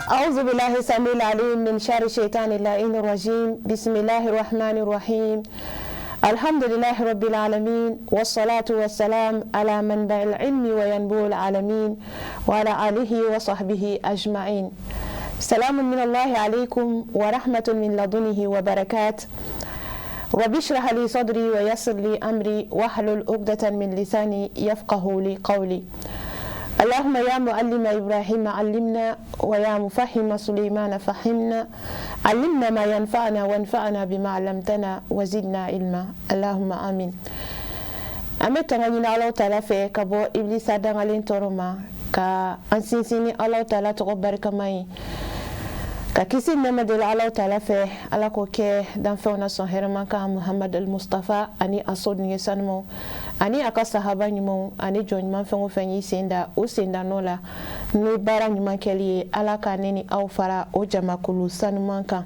أعوذ بالله السميع العليم من شر الشيطان اللعين الرجيم. بسم الله الرحمن الرحيم. الحمد لله رب العالمين، والصلاة والسلام على منبع العلم وينبوع العالمين وعلى آله وصحبه أجمعين. سلام من الله عليكم ورحمة من لدنه وبركات. رب اشرح لي صدري ويسر لي أمري واحلل عقدة من لساني يفقه لي قولي. اللهم يا معلم إبراهيم علمنا، ويا مفهم سليمان فهمنا. علمنا ما ينفعنا وانفعنا بما علمتنا وزدنا علما. اللهم آمين. أمتنا على تعالى في كبو إبليس دعالين تورما ka an sinsini Allah Ta'ala tɔgɔ barikamaɲi ka kisi nɛɛma deli Allah Ta'ala fɛ, Ala k'o kɛ danfɛnw na sɔn hɛrɛma kan Muhammad al-Mustafa ani a so dunge sanumaw ani a ka sahaba ɲumanw ani jɔn ɲuman fɛn o fɛn y'i senda o senda nɔ la n'o baara ɲuman kɛli ye. Ala ka ne ni aw fara o jamakulu sanuman kan.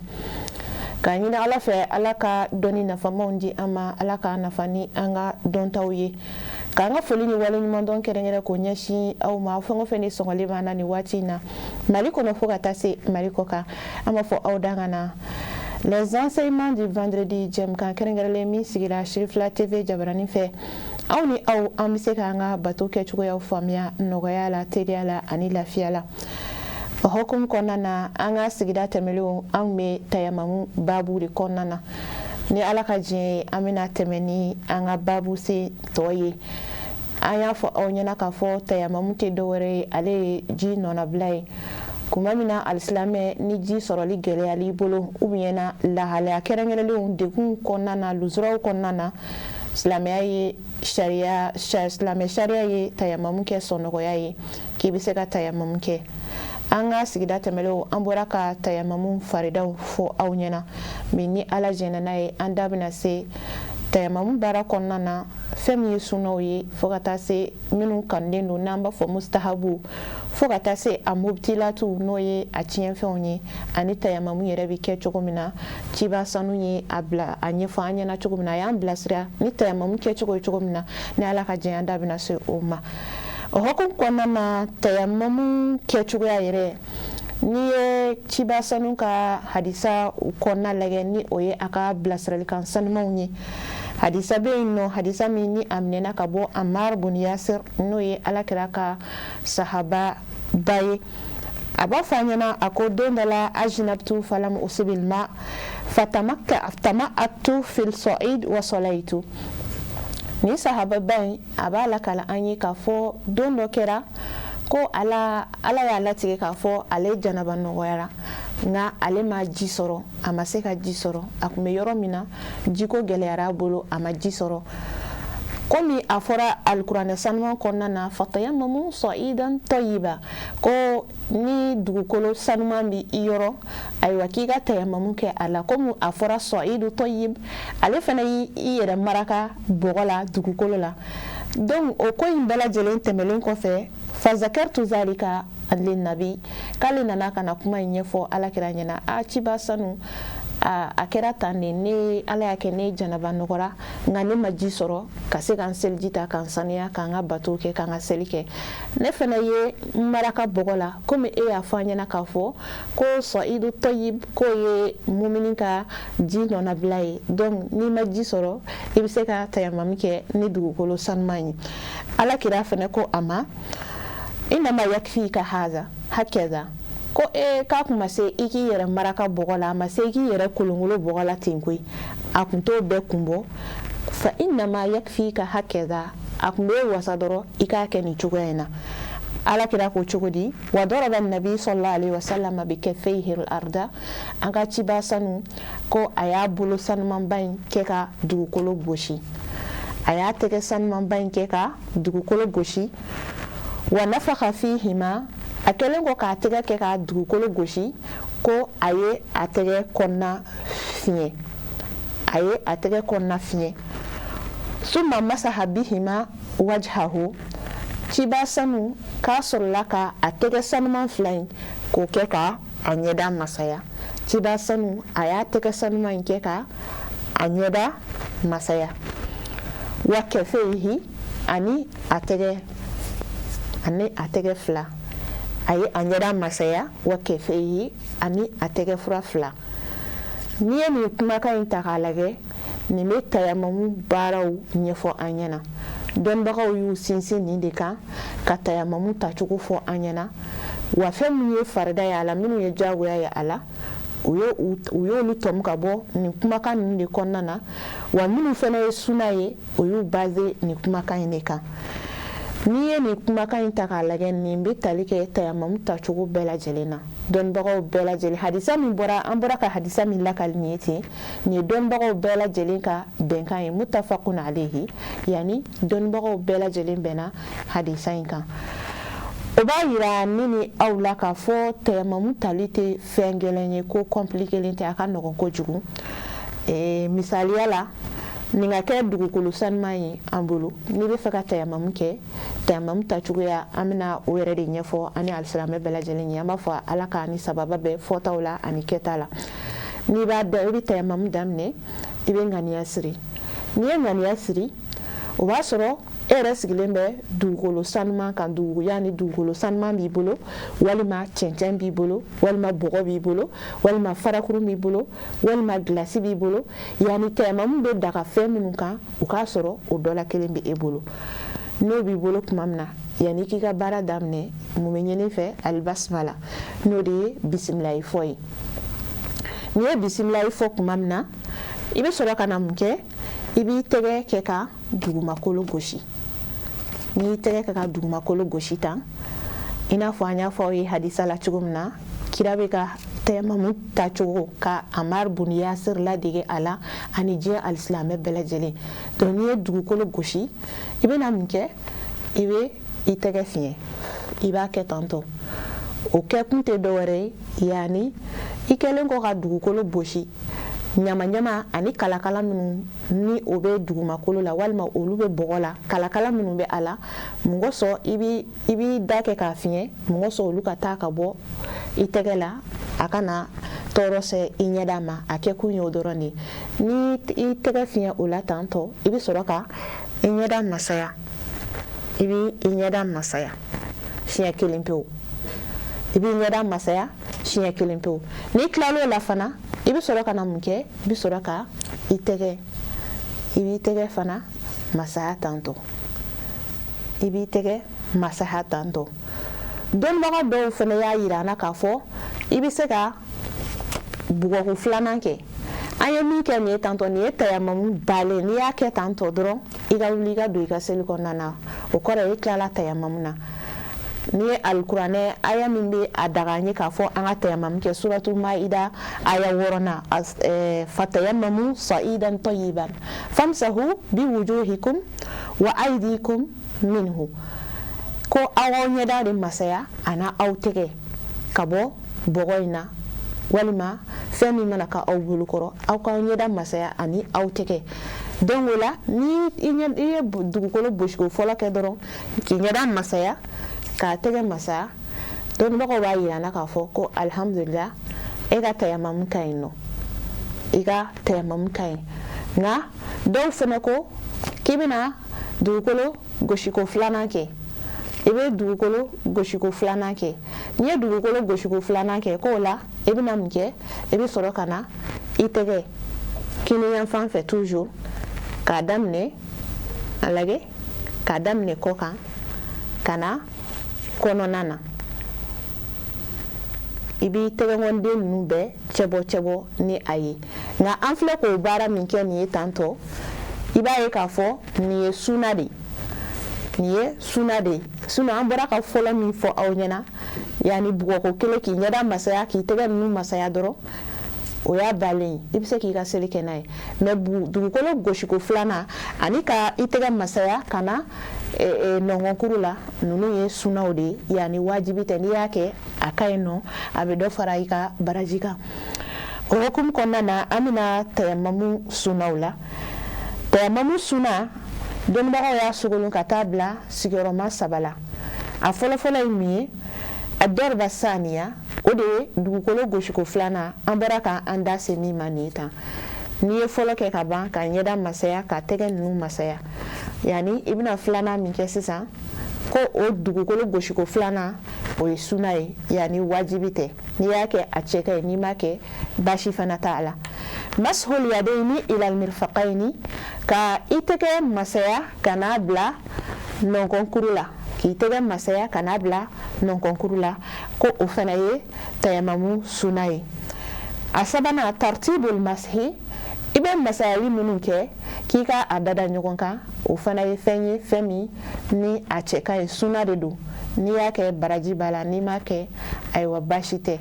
Ka ɲini Ala fɛ, Ala ka dɔnni nafamaw di an ma, Ala ka nafa ni an ka dɔntaw ye. K'an ka foli ni wale ɲuman dɔn kɛrɛnkɛrɛn k'o ɲɛsin aw ma, fɛn o fɛn de sɔgɔlen b'an na nin waati in na Mali kɔnɔ fo ka taa se Mali kɔ kan. An b'a fɔ aw dan ka na les enseignements du vendredi jɛmukan kɛrɛnkɛrɛnlen min sigira Shirifila TV jabaranin fɛ. Aw ni aw an bɛ se k'an ka bato kɛcogoyaw faamuya nɔgɔya la, teriya la ani lafiya la. O hukumu kɔnɔna na an ka sigida tɛmɛlenw an bɛ tayamamu babu de kɔnɔna na. Ni Ala ka diɲɛ ye an bɛna tɛmɛ ni an ka babu sen tɔ ye. An y'a fɔ aw ɲɛna k'a fɔ tayamamu tɛ dɔwɛrɛ ye, ale ye ji nɔnabila ye. Kuma min na alisilamɛ ni ji sɔrɔli gɛlɛyal'i bolo ou bien na lahalaya kɛrɛnkɛrɛnlenw degun kɔnɔna na, lujuraw kɔnɔna na, silamɛ sariya ye tayamamu kɛ sɔnɔgɔya ye k'i bɛ se ka tayamamu kɛ. An ka sigida tɛmɛlenw an bɔra ka tayamamu faridaw fɔ aw ɲɛna, mais ni Ala jɛna n'a ye an da bɛna se tayamamu baara kɔnɔna na fɛn min ye sunnaw ye fo ka taa se minnu kanulen don n'an b'a fɔ mustahabu, fo ka taa se a mubitilatu n'o ye a tiɲɛfɛnw ye, ani tayamamu yɛrɛ bɛ kɛ cogo min na. Ciba sanu ye a ɲɛfɔ an ɲɛna cogo min na, a y'an bilasira ni tayamamu kɛcogo ye cogo min na. Ni Ala ka jɛn an da bɛna se o ma. O hukumu kɔnɔna na tayamamu kɛcogoya yɛrɛ, n'i ye ciba sanu ka hadisa kɔnɔna lajɛ ni o ye a ka bilasiralikan sanumanw ye. Hadisa bɛ yen nɔ, hadisa min ni a minɛna ka bɔ Ammar bun Yasir n'o ye Alakira ka sahaba ba ye. A b'a fɔ an ɲɛna a ko don dɔ la ajnabtu falam usibil ma fatama'atu fil sa'id wa salaytu. Ni sahaba ba in a b'a lakala an ye k'a fɔ don dɔ kɛra ko Ala y'a latigɛ k'a fɔ ale janaba nɔgɔyara, nka ale ma ji sɔrɔ, a ma se ka ji sɔrɔ. A tun bɛ yɔrɔ min na jiko gɛlɛyara a bolo, a ma ji sɔrɔ. Komi a fɔra alikuranɛ sanuman kɔnɔna na fatayamamu sa'idan tayyiba, ko ni dugukolo sanuman bɛ i yɔrɔ, ayiwa k'i ka tayamamu kɛ a la. Komi a fɔra sa'idu tayyib, ale fana y'i yɛrɛ maraka bɔgɔ la, dugukolo la. Donc o ko in bɛɛ lajɛlen tɛmɛlen kɔfɛ fazakartu zalika linnabi, k'ale nana ka na kuma in ɲɛfɔ Alakira ɲɛna. Ciba sanu a kɛra tan de, ne Ala y'a kɛ ne janaba nɔgɔra nka ne ma ji sɔrɔ ka se k'an seliji ta k'an saniya k'an ka bato kɛ k'an ka seli kɛ. Ne fana ye n maraka bɔgɔ la komi e y'a fɔ an ɲɛna k'a fɔ ko sa'idu tayyib k'o ye mumini ka ji nɔnabila ye. Donc n'i ma ji sɔrɔ i bɛ se ka tayamamu kɛ ni dugukolo sanuman ye. Alakira fana ko a ma innama yakfika haza hakɛza, ko k'a kun ma se i k'i yɛrɛ maraka bɔgɔ la, a ma se i k'i yɛrɛ kolongolo bɔgɔ la ten koyi, a kun t'o bɛɛ kun bɔ. Fa innama yakfika hakɛza, a kun bɛ wasa dɔrɔn i k'a kɛ nin cogoya in na. Alakira ko cogo di? Wa daraba nabi sallallahu alaihi wasallam bi kaffayhi al-arda, an ka ciba sanu ko a y'a bolo sanumanba in kɛ ka dugukolo gosi, a y'a tɛgɛ sanumanba in kɛ ka dugukolo gosi. Wa nafakha fihima, a kɛlen ko k'a tɛgɛ kɛ ka dugukolo gosi, ko a ye a tɛgɛ kɔnɔna fiɲɛ, a ye a tɛgɛ kɔnɔna fiɲɛ. Summa masaha bihima wajhahu, ciba sanu k'a sɔrɔla ka a tɛgɛ sanuman fila in k'o kɛ ka a ɲɛda masaya. Ciba sanu a y'a tɛgɛ sanuman in kɛ ka a ɲɛda masaya. Wa kɛfɛyihi, ani a tɛgɛ fila a ye a ɲɛda masaya wa kɛfɛ ye ani a tɛgɛ fura fila. N'i ye nin kumakan in ta k'a lajɛ nin bɛ tayamamu baaraw ɲɛfɔ an ɲɛna. Dɔnnibagaw y'u sinsin nin de kan ka tayamamu tacogo fɔ an ɲɛna wa fɛn minnu ye farida ye a la minnu ye diyagoya ye a la u y'olu tɔmɔ ka bɔ nin kumakan ninnu de kɔnɔna na wa minnu fana ye sunna ye o y'u basé nin kumakan in de kan. N'i ye nin kumakan in ta k'a lajɛ nin bɛ tali kɛ tayamamu tacogo bɛɛ lajɛlen na. Dɔnnibagaw bɛɛ lajɛlen hadisa min bɔra an bɔra ka hadisa min lakali nin ye ten nin ye dɔnnibagaw bɛɛ lajɛlen ka bɛnkan ye mutafaqun alayhi yani dɔnnibagaw bɛɛ lajɛlen bɛnna hadisa in kan. O b'a yira ne ni aw la k'a fɔ tayamamu tali tɛ fɛn gɛlɛn ye ko compliqué tɛ a ka nɔgɔn kojugu. Misaliya la nin ka kɛ dugukolo sanuman ye an bolo n'i bɛ fɛ ka tayamamu kɛ tayamamu tacogoya an bɛna o yɛrɛ de ɲɛfɔ ani alisilamɛ bɛɛ lajɛlen ye an b'a fɔ ala ka ni sababa bɛ fɔtaw la ani kɛta la. N'i b'a da i bɛ tayamamu daminɛ i bɛ ŋaniya siri n'i ye ŋaniya siri o b'a sɔrɔ e yɛrɛ sigilen bɛ dugukolo sanuman kan yani dugukolo sanuman b'i bolo walima cɛncɛn b'i bolo walima bɔgɔ b'i bolo walima farakuru b'i bolo walima gilasi b'i bolo yani tayamamu bɛ daga fɛn minnu kan o k'a sɔrɔ o dɔ la kelen bɛ e bolo. N'o b'i bolo tuma min na yani k'i ka baara daminɛ mun bɛ ɲini fɛ alibasmala n'o de ye bisimilayi fɔ ye. N'i ye bisimilayi fɔ tuma min na i bɛ sɔrɔ ka na mun kɛ i b'i tɛgɛ kɛ ka dugumakolo gosi. N'i y'i tɛgɛ kɛ ka dugumakolo gosi tan i n'a fɔ an y'a fɔ aw ye hadisa la cogo min na kira bɛ ka tayamamu tacogo ka Amar bun Yasir ladege a la ani diɲɛ alisilamɛ bɛɛ lajɛlen. Donc n'i ye dugukolo gosi i bɛna mun kɛ i bɛ i tɛgɛ fiɲɛ i b'a kɛ tantɔ o kɛkun tɛ dɔwɛrɛ ye yani i kɛlen kɔ ka dugukolo gosi ɲama-ɲama ani kalakala minnu ni o bɛ dugumakolo la walima olu bɛ bɔgɔ la kalakala minnu bɛ a la mun kosɔn i b'i da kɛ k'a fiɲɛ mun kosɔn olu ka taa ka bɔ i tɛgɛ la a kana tɔɔrɔ se i ɲɛda ma a kɛkun ye o dɔrɔn de. Ni i tɛgɛ fiɲɛ o la tantɔ i bɛ sɔrɔ ka i ɲɛda masaya i bɛ i ɲɛda masaya siɲɛ kelen pewu i b'i ɲɛda masaya siɲɛ kelen pewu. N'i tilal'o la fana i bɛ sɔrɔ ka na mun kɛ i bɛ sɔrɔ ka i b'i tɛgɛ fana masaya tantɔ i b'i tɛgɛ masaya tantɔ. Dɔnnibaga dɔw fana y'a yira an na k'a fɔ i bɛ se ka bugɔko filanan kɛ. An ye min kɛ nin ye tantɔ nin ye tayamamu balen n'i y'a kɛ tantɔ dɔrɔn i ka wuli i ka don i ka seli kɔnɔna na o kɔrɔ ye i tilala tayamamu na. N'i ye alikuranɛ aya min bɛ a daga an ye k'a fɔ an ka tayamamu kɛ suratul maida aya 6 fatayamamu sa'idan tayyiban famsahu biwujuhikum wa aydikum minhu ko aw ɲɛda de masaya ana aw tɛgɛ ka bɔ bɔgɔ in na walima fɛn min mana ka aw bolo kɔrɔ aw ka ɲɛda masaya ani aw tɛgɛ. Donc o la ni i ye dugukolo gosiko fɔlɔ kɛ dɔrɔn k'i ɲɛda masaya k'a tɛgɛ masaya dɔnnibagaw b'a yira an na k'a fɔ ko alhamdulillah e ka tayamamu ka ɲi nɔ i ka tayamamu ka ɲi. Nka dɔw fana ko k'i bɛna dugukolo gosiko filanan kɛ i bɛ dugukolo gosiko filanan kɛ. N'i ye dugukolo gosiko filanan kɛ k'o la i bɛna mun kɛ i bɛ sɔrɔ ka na i tɛgɛ kini yanfan fɛ toujours k'a daminɛ a lajɛ k'a daminɛ kɔ kan ka na kɔnɔna na i b'i tɛgɛkɔnden ninnu bɛɛ cɛbɔ ni a ye. Nka an filɛ k'o baara min kɛ nin ye tantɔ i b'a ye k'a fɔ nin ye sunna de ye sinon an bɔra ka fɔlɔ min fɔ aw ɲɛna yani bugɔko kelen k'i ɲɛda masaya k'i tɛgɛ ninnu masaya dɔrɔn o y'a balen i bɛ se k'i ka seli kɛ n'a ye. Mais dugukolo gosiko filanan ani ka i tɛgɛ masaya ka na nɔngɔnkuru la ninnu ye sunnaw de ye yani wajibi tɛ n'i y'a kɛ a ka ɲi nɔ a bɛ dɔ fara i ka baraji kan. O hukumu kɔnɔna na an bɛna tayamamu sunnaw la. Tayamamu sunna dɔnnibagaw y'a sogolon ka taa bila sigiyɔrɔma 3 la. A fɔlɔfɔlɔ ye min ye ad-darba saniya o de ye dugukolo gosiko filanan an bɔra k'an da se min ma nin ye tan. N'i ye fɔlɔ kɛ ka ban ka ɲɛda masaya ka tɛgɛ ninnu masaya yani i bɛna filanan min kɛ sisan ko o dugukolo gosiko filanan o ye sunna ye yani wajibi tɛ n'i y'a kɛ a cɛ ka ye n'i m'a kɛ baasi fana t'a la mashul yadayni ila almirfaqayni ka i tɛgɛ masaya ka n'a bila nɔnkɔnkuru la k'i tɛgɛ masaya ka n'a bila nɔnkɔnkuru la ko o fana ye tayamamu sunna ye a sabanan tartibul mashi i bɛ masayali minnu kɛ k'i ka a dada ɲɔgɔn kan o fana ye fɛn ye fɛn min ni a cɛ ka ye sunna de don n'i y'a kɛ baraji b'a la n'i m'a kɛ ayiwa baasi tɛ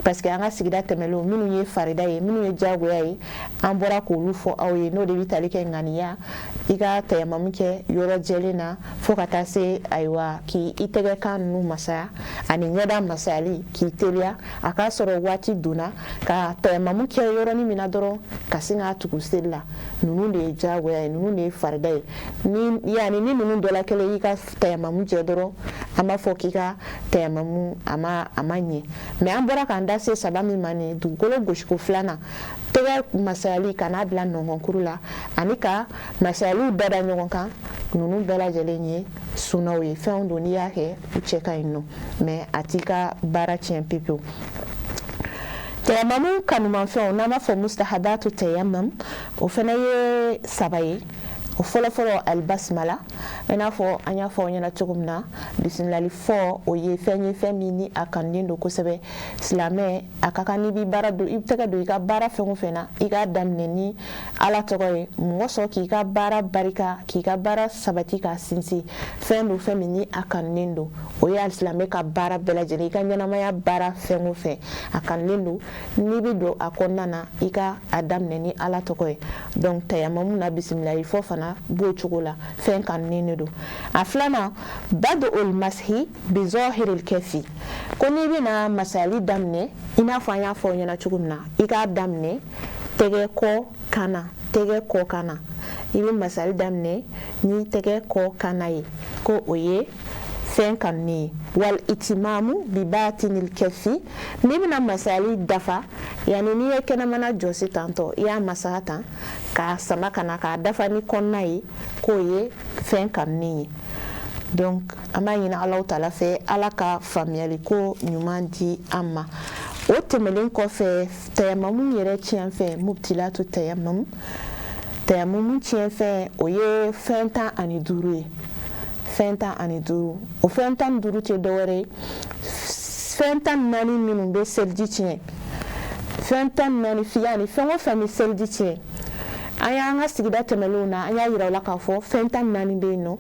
parce que an ka sigida tɛmɛlenw minnu ye farida ye minnu ye diyagoya ye an bɔra k'olu fɔ aw ye n'o de bɛ tali kɛ ŋaniya i ka tayamamu kɛ yɔrɔ jɛlen na fo ka taa se ayiwa k'i tɛgɛ kan ninnu masaya ani ɲɛda masayali k'i teliya a k'a sɔrɔ waati donna ka tayamamu kɛ yɔrɔnin min na dɔrɔn ka sin k'a tugu seli la ninnu de ye diyagoya ye ninnu de ye farida ye ni ninnu dɔ la kelen y'i ka tayamamu jɛ dɔrɔn an b'a fɔ k'i ka tayamamu a ma ɲɛ mais an bɔra k'an da se saba min ma nin dugukolo gosiko filanan tɛgɛ masayali ka n'a bila nɔnkɔnkuru la ani ka masayaliw dada ɲɔgɔn kan ninnu bɛɛ lajɛlen ye sunnaw ye fɛnw don n'i y'a kɛ u cɛ ka ɲi nɔ mais a t'i ka baara tiɲɛ pewu tayamamu kanumafɛnw n'an b'a fɔ mustahabatu tayamam o fana ye saba ye o fɔlɔfɔlɔ albasmala i n'a fɔ an y'a fɔ aw ɲɛna cogo min na bisimilali fɔ o ye fɛn ye fɛn min ni a kanulen don kosɛbɛ silamɛ a ka kan n'i bɛ baara don i bɛ tɛgɛ don i ka baara fɛn o fɛn na i k'a daminɛ ni ala tɔgɔ ye mɔgɔ sɔn k'i ka baara barika k'i ka baara sabati k'a sinsin fɛn don fɛn min ni a kanulen don o ye silamɛ ka baara bɛɛ lajɛlen i ka ɲɛnamaya baara fɛn o fɛn a kanulen don n'i bɛ don a kɔnɔna na i ka a daminɛ ni ala tɔgɔ ye donc tayamamu na bisimilali fɔ fana b'o cogo la fɛn kanulen de don a filanan bad'ul mashi bi zahiril kafi ko n'i bɛna masayali daminɛ i n'a fɔ an y'a fɔ aw ɲɛna cogo min na i k'a daminɛ tɛgɛ kɔ kan na tɛgɛ kɔ kan na i bɛ masayali daminɛ ni tɛgɛ kɔ kan na ye ko o ye fɛn kanulen ye wal itimamu bi batinil kafi n'i bɛna masayali dafa yani n'i ye kɛnɛmana jɔsi tantɔ i y'a masaya tan k'a sama ka na k'a dafa ni kɔnɔna ye k'o ye fɛn kanulen ye donc an b'a ɲini Alahu Taala fɛ ala ka faamuyali ko ɲuman di an ma o tɛmɛlen kɔfɛ tayamamu yɛrɛ tiɲɛfɛn mubtilatu tayamamu tiɲɛfɛn o ye fɛn 15 ye fɛn 15 o fɛn 15 tɛ dɔwɛrɛ ye fɛn 14 minnu bɛ seliji tiɲɛ fɛn 14 fiyani fɛn o fɛn bɛ seliji tiɲɛ an y'an ka sigida tɛmɛlenw na an y'a yira u la k'a fɔ fɛn 14 bɛ yen nɔ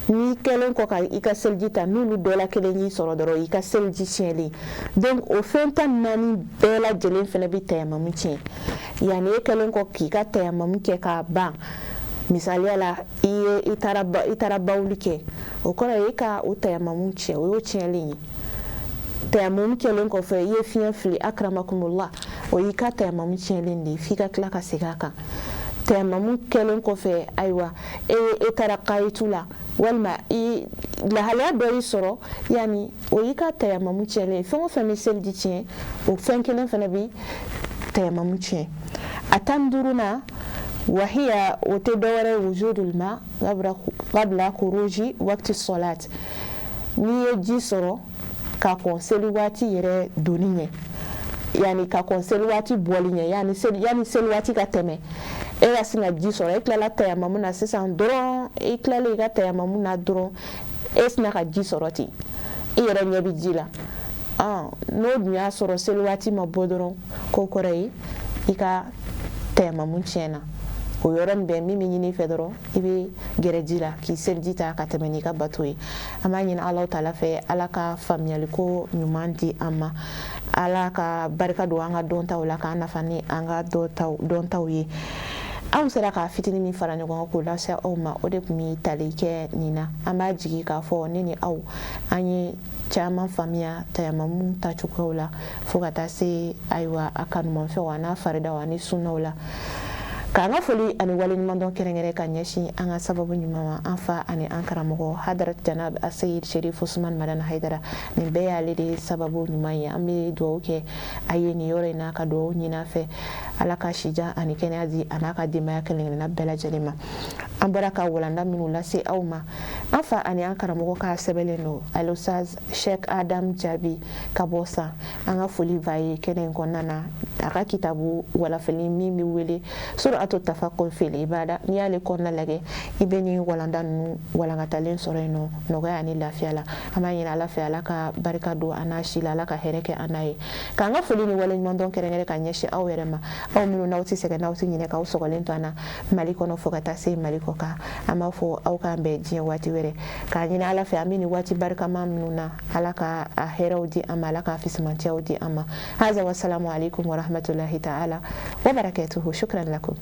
n'i kɛlen kɔ ka i ka seliji ta n'olu dɔ la kelen y'i sɔrɔ dɔrɔn i ka seliji tiɲɛlen donc o fɛn 14 bɛɛ lajɛlen fana bɛ tayamamu tiɲɛ yanni e kɛlen kɔ k'i ka tayamamu kɛ k'a ban misaliya la i taara bawuli kɛ o kɔrɔ ye ka o tayamamu tiɲɛ o y'o tiɲɛlen ye tayamamu kɛlen kɔfɛ i ye fiɲɛ fili akramakumullah o y'i ka tayamamu tiɲɛlen de ye f'i ka tila ka segin a kan tayamamu kɛlen kɔfɛ ayiwa e taara kayitu la walima lahalaya dɔ y'i sɔrɔ yani o y'i ka tayamamu tiɲɛlen fɛn o fɛn bɛ seliji tiɲɛ o fɛn kelen fana bɛ tayamamu tiɲɛ a 15nan wahiya o tɛ dɔwɛrɛ wujudul ma qabla khuruji waqti salat n'i ye ji sɔrɔ ka kɔn seli waati yɛrɛ donni ɲɛ yani ka kɔn seli waati bɔli ɲɛ yani seli waati ka tɛmɛ e ka sin ka ji sɔrɔ e tilala tayamamu na sisan dɔrɔn i tilala i ka tayamamu na dɔrɔn e sina ka ji sɔrɔ ten i yɛrɛ ɲɛ bɛ ji la n'o dun y'a sɔrɔ seli waati ma bɔ dɔrɔn k'o kɔrɔ ye i ka tayamamu tiɲɛna o yɔrɔ min bɛ min bɛ ɲini fɛ dɔrɔn i bɛ gɛrɛ ji la k'i seliji ta ka tɛmɛ n'i ka bato ye an b'a ɲini Alahu Taala fɛ ala ka faamuyaliko ɲuman di an ma ala ka barika don an ka dɔntaw la k'an nafa ni an ka dɔntaw ye anw sera ka fitinin min fara ɲɔgɔn kan k'o lase aw ma o de tun bɛ tali kɛ nin na an b'a jigi k'a fɔ ne ni aw an ye caman faamuya tayamamu tacogoyaw la fo ka taa se ayiwa a kanumafɛnw a n'a faridaw ani sunnaw la k'an ka foli ani waleɲuman dɔn kɛrɛnkɛrɛn ka ɲɛsin an ka sababu ɲuman ma an fa ani an karamɔgɔ hadarat janab asayid sherif usman madana haidara nin bɛɛ y'ale de sababu ɲuman ye an bɛ dugawu kɛ a ye nin yɔrɔ in na ka dugawu ɲini a fɛ ala ka sijan ani kɛnɛya di a n'a ka denbaya kelen-kelenna bɛɛ lajɛlen ma an bɔra ka walanda minnu lase aw ma an fa ani an karamɔgɔ ka sɛbɛnlen don Alustaz Sheikh Adam Jabi ka bɔ San. An ka foli b'a ye kɛnɛ in kɔnɔna na. A ka kitabu walafili min bɛ wele Suratu Tafakur fil Ibada, n'i y'ale kɔnɔna lajɛ i bɛ nin walanda ninnu walankatalen sɔrɔ yen nɔ nɔgɔya ni lafiya la. An b'a ɲini Ala fɛ Ala ka barika don an n'a si la, Ala ka hɛrɛ kɛ an n'a ye. K'an ka foli ni waleɲuman dɔn kɛrɛnkɛrɛn ka ɲɛsin aw yɛrɛ ma, aw minnu n'aw tɛ sɛgɛn n'aw tɛ ɲinɛ k'aw sɔgɔlen to an na Mali kɔnɔ fo ka taa se Mali kɔ kan. An b'a fɔ aw k'an bɛn diɲɛ waati wɛrɛ. K'a ɲini Ala fɛ an bɛ nin waati barikama minnu na Ala ka a hɛrɛw di an ma, Ala ka fisimantiyaw di an ma. Haza wa salamu alaikum wa rahmatullahi ta'ala wa barakatuhu. Shukran lakum.